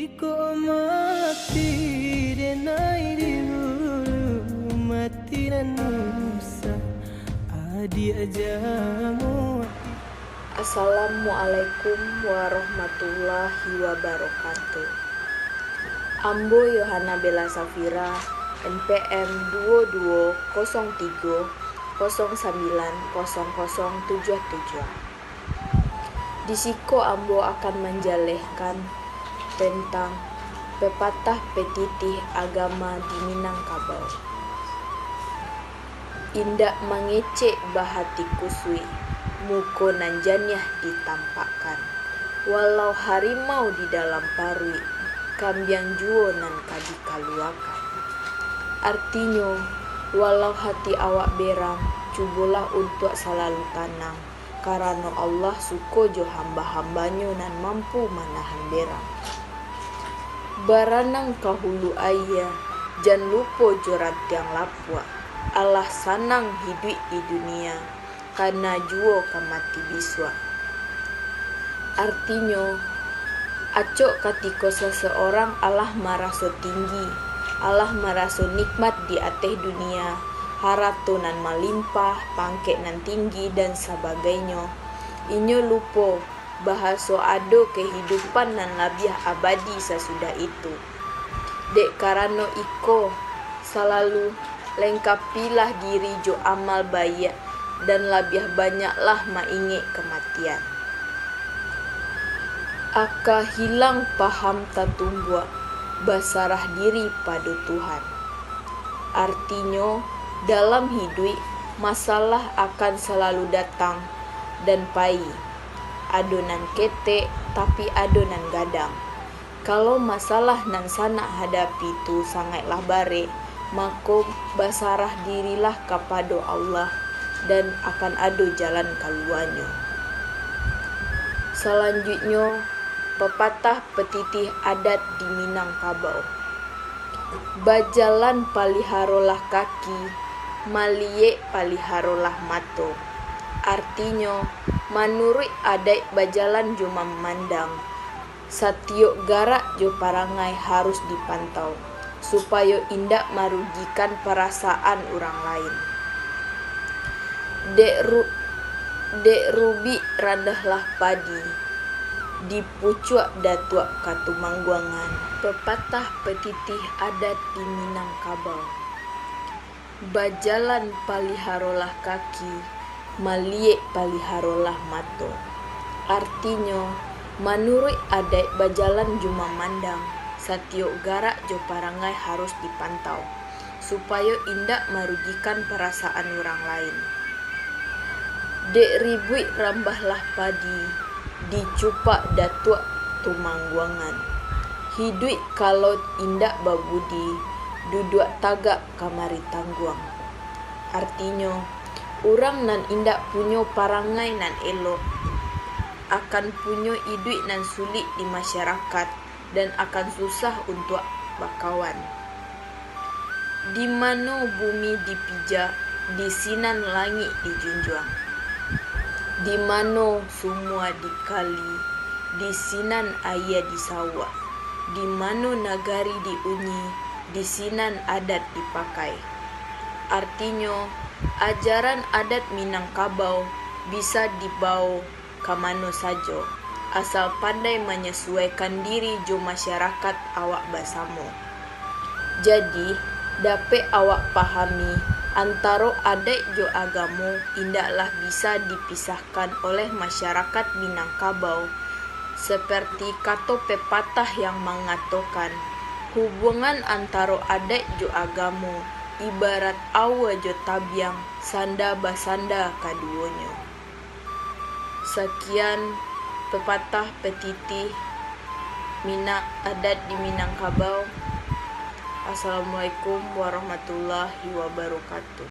Iko mati denai di hulu mati dan nusa adi ajamu. Assalamualaikum warahmatullahi wabarakatuh. Ambo Yohana Bella Safira, NPM 2203090077. Di siko Ambo akan menjelaskan tentang pepatah petitih agama di Minangkabau. Indak mengecek bahati kusui, muko nan janiah ditampakkan. Walau harimau di dalam parui, kambiang juo nan kadikaluakan. Artinya, walau hati awak berang, cubulah untuk selalu tenang, karena Allah suko jo hamba-hambanya nan mampu menahan berang. Baranang kahulu ayah, jan lupo jorat yang lapua. Allah sanang hidup di dunia, karena juo kamati biswa. Artinya, acok katiko seseorang Allah maraso tinggi, Allah maraso nikmat di atas dunia, harato nan melimpah, pangkek nan tinggi dan sebagainya. Inyo lupo bahaso ado kehidupan nan labiah abadi sesudah itu. Dek karano iko selalu lengkapilah diri jo amal baik dan labiah banyaklah mainge kematian. Aka hilang paham tatumbua, basarah diri pada Tuhan. Artinya, dalam hidup, masalah akan selalu datang dan pai. Adonan kete, tapi adonan gadang. Kalau masalah nan sanak hadapi itu sangatlah bare, maka basarah dirilah kepada Allah dan akan ada jalan keluarnya. Selanjutnya, pepatah petitih adat di Minangkabau. Bajalan paliharolah kaki, malie paliharolah mato. Artinya, menurut adat bajalan jo memandang, satiok garak jo parangai harus dipantau, supaya indak merugikan perasaan orang lain. Dek rubi randahlah padi, dipucuak datuak katumangguangan. Pepatah petitih adat di Minangkabau. Bajalan paliharolah kaki, malie paliharolah mato. Artinya, menurut adat bajalan cuma mandang, satiok garak jo parangai harus dipantau, supaya indak merugikan perasaan orang lain. Dek ribui rambahlah padi, dicupak datuak tumangguangan. Hidup kalau indak babudi, duduk tagak kamari tangguang. Artinya, orang nan indak punyo parangai nan elok, akan punyo hidup nan sulit di masyarakat dan akan susah untuk bakawan. Di mana bumi dipijak, di sinan langit dijunjung. Di mana semua dikali, di sinan ayah disawah. Di mana nagari diunyi, di sinan adat dipakai. Artinya, ajaran adat Minangkabau bisa dibawa ke mana saja, asal pandai menyesuaikan diri jo masyarakat awak bersama. Jadi, dapat awak pahami antara adat jo agama indaklah bisa dipisahkan oleh masyarakat Minangkabau, seperti kata pepatah yang mengatakan hubungan antara adat jo agama ibarat awa jo tabiang sanda basanda kaduanya. Sekian pepatah petitih adat di Minangkabau. Assalamualaikum warahmatullahi wabarakatuh.